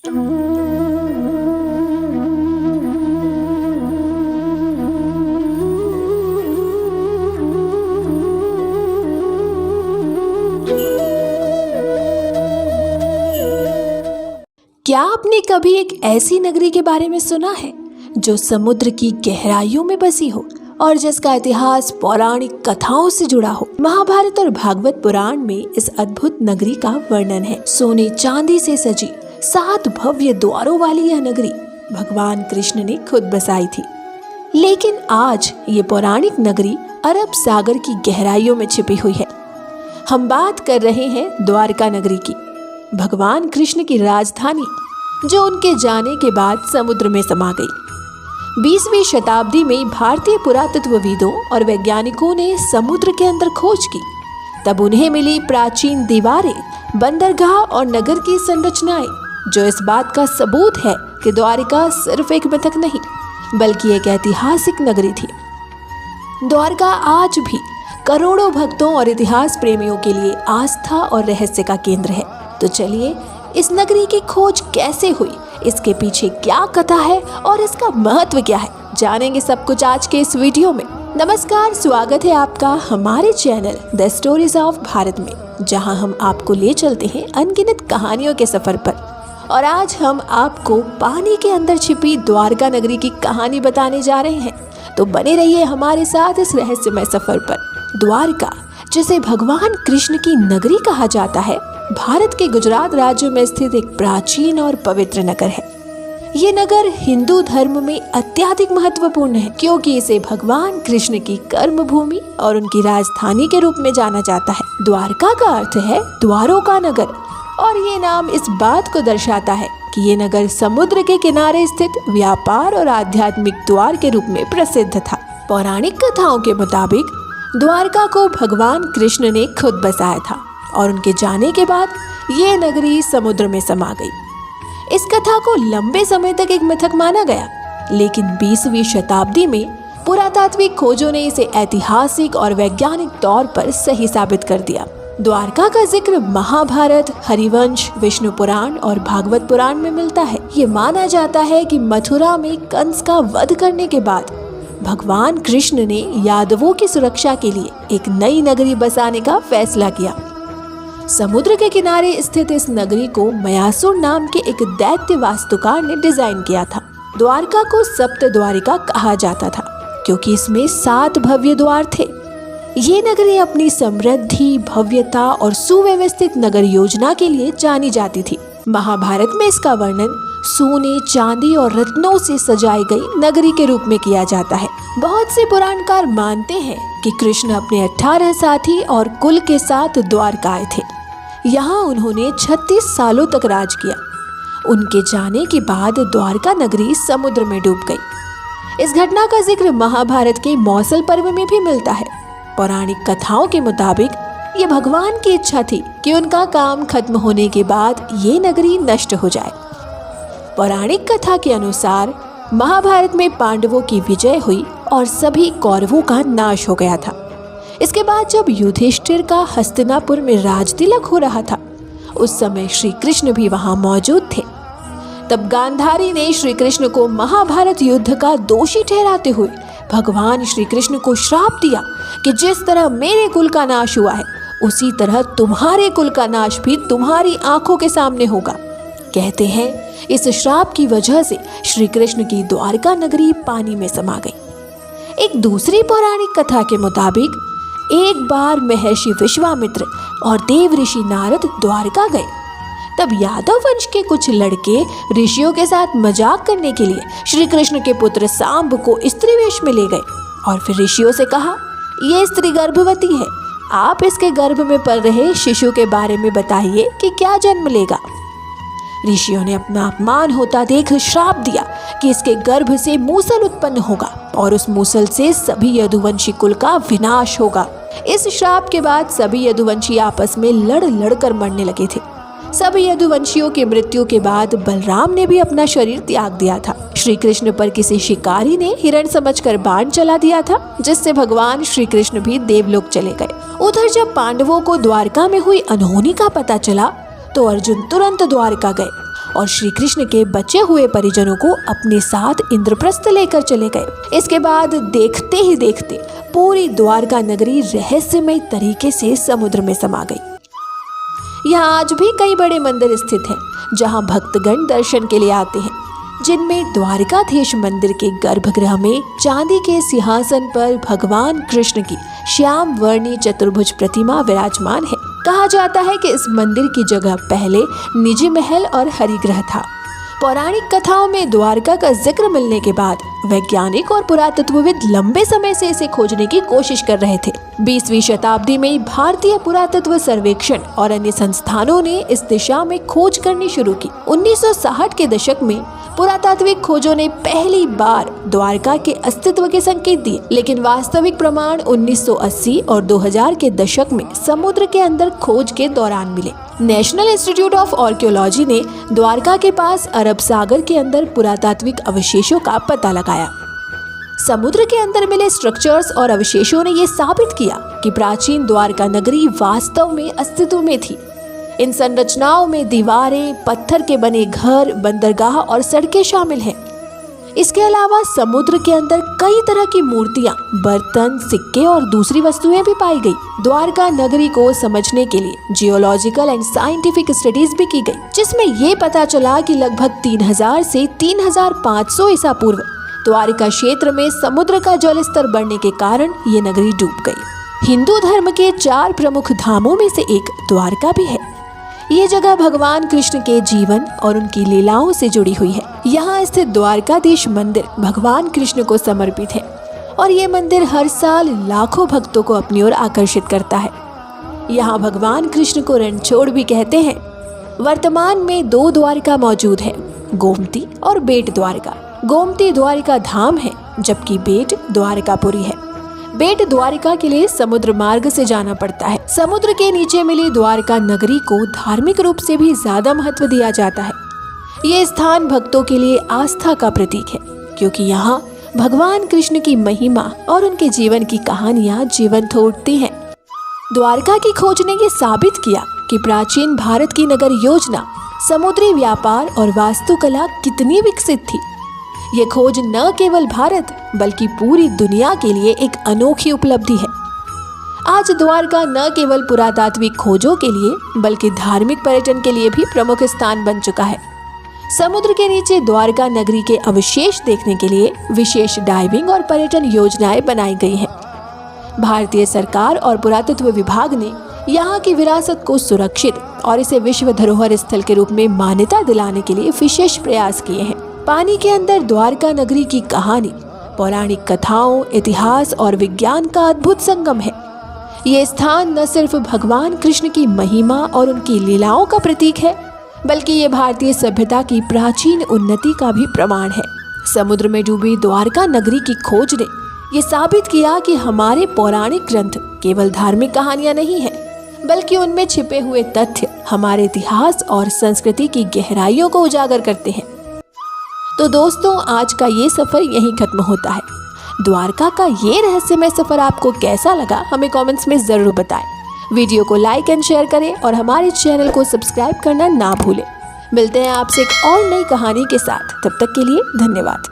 क्या आपने कभी एक ऐसी नगरी के बारे में सुना है जो समुद्र की गहराइयों में बसी हो और जिसका इतिहास पौराणिक कथाओं से जुड़ा हो? महाभारत और भागवत पुराण में इस अद्भुत नगरी का वर्णन है। सोने चांदी से सजी 7 भव्य द्वारों वाली यह नगरी भगवान कृष्ण ने खुद बसाई थी। लेकिन आज ये पौराणिक नगरी अरब सागर की गहराइयों में छिपी हुई है। हम बात कर रहे हैं द्वारका नगरी की, भगवान कृष्ण की राजधानी जो उनके जाने के बाद समुद्र में समा गई। 20वीं शताब्दी में भारतीय पुरातत्वविदों और वैज्ञानिकों ने समुद्र के अंदर खोज की। तब उन्हें मिली प्राचीन दीवारें, बंदरगाह और नगर की संरचनाएं, जो इस बात का सबूत है कि द्वारका सिर्फ एक मिथक नहीं बल्कि एक ऐतिहासिक नगरी थी। द्वारका आज भी करोड़ों भक्तों और इतिहास प्रेमियों के लिए आस्था और रहस्य का केंद्र है। तो चलिए इस नगरी की खोज कैसे हुई, इसके पीछे क्या कथा है और इसका महत्व क्या है, जानेंगे सब कुछ आज के इस वीडियो में। नमस्कार, स्वागत है आपका हमारे channel the stories of Bharat में, जहां हम आपको ले चलते हैं अनगिनत कहानियों के सफर पर। और आज हम आपको पानी के अंदर छिपी द्वारका नगरी की कहानी बताने जा रहे हैं। तो बने रहिए हमारे साथ इस रहस्यमय सफर पर। द्वारका, जिसे भगवान कृष्ण की नगरी कहा जाता है, भारत के गुजरात राज्य में स्थित एक प्राचीन और पवित्र नगर है। ये नगर हिंदू धर्म में अत्यधिक महत्वपूर्ण है क्योंकि इसे भगवान कृष्ण की कर्म भूमि और उनकी राजधानी के रूप में जाना जाता है। द्वारका का अर्थ है द्वारों का नगर और ये नाम इस बात को दर्शाता है कि ये नगर समुद्र के किनारे स्थित व्यापार और आध्यात्मिक द्वार के रूप में प्रसिद्ध था। पौराणिक कथाओं के मुताबिक द्वारका को भगवान कृष्ण ने खुद बसाया था और उनके जाने के बाद ये नगरी समुद्र में समा गई। इस कथा को लंबे समय तक एक मिथक माना गया, लेकिन 20वीं शताब्दी में पुरातात्विक खोजों ने इसे ऐतिहासिक और वैज्ञानिक तौर पर सही साबित कर दिया। द्वारका का जिक्र महाभारत, हरिवंश, विष्णु पुराण और भागवत पुराण में मिलता है। ये माना जाता है कि मथुरा में कंस का वध करने के बाद भगवान कृष्ण ने यादवों की सुरक्षा के लिए एक नई नगरी बसाने का फैसला किया। समुद्र के किनारे स्थित इस नगरी को मयासुर नाम के एक दैत्य वास्तुकार ने डिजाइन किया था। द्वारका को सप्त द्वारिका कहा जाता था क्योंकि इसमें 7 भव्य द्वार थे। ये नगरी अपनी समृद्धि, भव्यता और सुव्यवस्थित नगर योजना के लिए जानी जाती थी। महाभारत में इसका वर्णन सोने, चांदी और रत्नों से सजाई गई नगरी के रूप में किया जाता है। बहुत से पुराणकार मानते हैं कि कृष्ण अपने 18 साथी और कुल के साथ द्वारका आए थे। यहाँ उन्होंने 36 सालों तक राज किया। उनके जाने के बाद द्वारका नगरी समुद्र में डूब गई। इस घटना का जिक्र महाभारत के मौसल पर्व में भी मिलता है। पौराणिक कथाओं के मुताबिक ये भगवान की इच्छा थी कि उनका काम खत्म होने के बाद ये नगरी नष्ट हो जाए। पौराणिक कथा के अनुसार महाभारत में पांडवों की विजय हुई और सभी कौरवों का नाश हो गया था। इसके बाद जब युधिष्ठिर का हस्तिनापुर में राज तिलक हो रहा था, उस समय श्री कृष्ण भी वहां मौजूद थे। तब गांधारी ने श्री कृष्ण को महाभारत युद्ध का दोषी ठहराते हुए भगवान श्री कृष्ण को श्राप दिया कि जिस तरह मेरे कुल का नाश हुआ है, उसी तरह तुम्हारे कुल का नाश भी तुम्हारी आंखों के सामने होगा। कहते हैं इस श्राप की वजह से श्री कृष्ण की द्वारका नगरी पानी में समा गई। एक दूसरी पौराणिक कथा के मुताबिक एक बार महर्षि विश्वामित्र और देव ऋषि नारद द्वारका गए। तब यादव वंश के कुछ लड़के ऋषियों के साथ मजाक करने के लिए श्री कृष्ण के पुत्र सांब को स्त्री वेश में ले गए और फिर ऋषियों से कहा, ये स्त्री गर्भवती है, आप इसके गर्भ में पल रहे शिशु के बारे में बताइए कि क्या जन्म लेगा। ऋषियों ने अपना अपमान होता देख श्राप दिया कि इसके गर्भ से मूसल उत्पन्न होगा और उस मूसल से सभी यदुवंशी कुल का विनाश होगा। इस श्राप के बाद सभी यदुवंशी आपस में लड़ लड़ कर मरने लगे थे। सभी यदुवंशियों की मृत्यु के बाद बलराम ने भी अपना शरीर त्याग दिया था। श्री कृष्ण पर किसी शिकारी ने हिरण समझकर बाण चला दिया था, जिससे भगवान श्री कृष्ण भी देवलोक चले गए। उधर जब पांडवों को द्वारका में हुई अनहोनी का पता चला तो अर्जुन तुरंत द्वारका गए और श्री कृष्ण के बचे हुए परिजनों को अपने साथ इंद्रप्रस्थ लेकर चले गए। इसके बाद देखते ही देखते पूरी द्वारका नगरी रहस्यमय तरीके से समुद्र में समा गई। यहाँ आज भी कई बड़े मंदिर स्थित हैं, जहाँ भक्तगण दर्शन के लिए आते हैं, जिनमें द्वारकाधीश मंदिर के गर्भगृह में चांदी के सिंहासन पर भगवान कृष्ण की श्याम वर्णी चतुर्भुज प्रतिमा विराजमान है। कहा जाता है कि इस मंदिर की जगह पहले निजी महल और हरिगृह था। पौराणिक कथाओं में द्वारका का जिक्र मिलने के बाद वैज्ञानिक और पुरातत्वविद लंबे समय से इसे खोजने की कोशिश कर रहे थे। 20वीं शताब्दी में भारतीय पुरातत्व सर्वेक्षण और अन्य संस्थानों ने इस दिशा में खोज करनी शुरू की। 1960 के दशक में पुरातात्विक खोजों ने पहली बार द्वारका के अस्तित्व के संकेत दिए, लेकिन वास्तविक प्रमाण 1980 और 2000 के दशक में समुद्र के अंदर खोज के दौरान मिले। नेशनल इंस्टीट्यूट ऑफ आर्कियोलॉजी ने द्वारका के पास अरब सागर के अंदर पुरातात्विक अवशेषों का पता लगाया। समुद्र के अंदर मिले स्ट्रक्चर्स और अवशेषों ने ये साबित किया कि प्राचीन द्वारका नगरी वास्तव में अस्तित्व में थी। इन संरचनाओं में दीवारें, पत्थर के बने घर, बंदरगाह और सड़कें शामिल हैं। इसके अलावा समुद्र के अंदर कई तरह की मूर्तियां, बर्तन, सिक्के और दूसरी वस्तुएं भी पाई गई। द्वारका नगरी को समझने के लिए जियोलॉजिकल एंड साइंटिफिक स्टडीज भी की गई, जिसमें ये पता चला कि लगभग 3000 से 3500 ईसा पूर्व द्वारका क्षेत्र में समुद्र का जल स्तर बढ़ने के कारण ये नगरी डूब गई। हिंदू धर्म के 4 प्रमुख धामों में से एक द्वारका भी है। ये जगह भगवान कृष्ण के जीवन और उनकी लीलाओं से जुड़ी हुई है। यहाँ स्थित द्वारकाधीश मंदिर भगवान कृष्ण को समर्पित है और ये मंदिर हर साल लाखों भक्तों को अपनी ओर आकर्षित करता है। यहाँ भगवान कृष्ण को रणछोड़ भी कहते हैं। वर्तमान में 2 द्वारका मौजूद है, गोमती और बेट द्वारका। गोमती द्वारका धाम है, जबकि बेट द्वारकापुरी है। बेट द्वारका के लिए समुद्र मार्ग से जाना पड़ता है। समुद्र के नीचे मिली द्वारका नगरी को धार्मिक रूप से भी ज्यादा महत्व दिया जाता है। ये स्थान भक्तों के लिए आस्था का प्रतीक है, क्योंकि यहाँ भगवान कृष्ण की महिमा और उनके जीवन की कहानियां जीवंत उठती हैं। द्वारका की खोज ने ये साबित किया कि प्राचीन भारत की नगर योजना, समुद्री व्यापार और वास्तुकला कितनी विकसित थी। ये खोज न केवल भारत बल्कि पूरी दुनिया के लिए एक अनोखी उपलब्धि है। आज द्वारका न केवल पुरातात्विक खोजों के लिए बल्कि धार्मिक पर्यटन के लिए भी प्रमुख स्थान बन चुका है। समुद्र के नीचे द्वारका नगरी के अवशेष देखने के लिए विशेष डाइविंग और पर्यटन योजनाएं बनाई गई हैं। भारतीय सरकार और पुरातत्व विभाग ने यहाँ की विरासत को सुरक्षित और इसे विश्व धरोहर स्थल के रूप में मान्यता दिलाने के लिए विशेष प्रयास किए हैं। पानी के अंदर द्वारका नगरी की कहानी पौराणिक कथाओं, इतिहास और विज्ञान का अद्भुत संगम है। ये स्थान न सिर्फ भगवान कृष्ण की महिमा और उनकी लीलाओं का प्रतीक है, बल्कि ये भारतीय सभ्यता की प्राचीन उन्नति का भी प्रमाण है। समुद्र में डूबी द्वारका नगरी की खोज ने ये साबित किया कि हमारे पौराणिक ग्रंथ केवल धार्मिक कहानियां नहीं हैं, बल्कि उनमें छिपे हुए तथ्य हमारे इतिहास और संस्कृति की गहराइयों को उजागर करते हैं। तो दोस्तों, आज का ये सफ़र यहीं खत्म होता है। द्वारका का ये रहस्यमय सफ़र आपको कैसा लगा, हमें कमेंट्स में ज़रूर बताएं। वीडियो को लाइक एंड शेयर करें और हमारे चैनल को सब्सक्राइब करना ना भूलें। मिलते हैं आपसे एक और नई कहानी के साथ। तब तक के लिए धन्यवाद।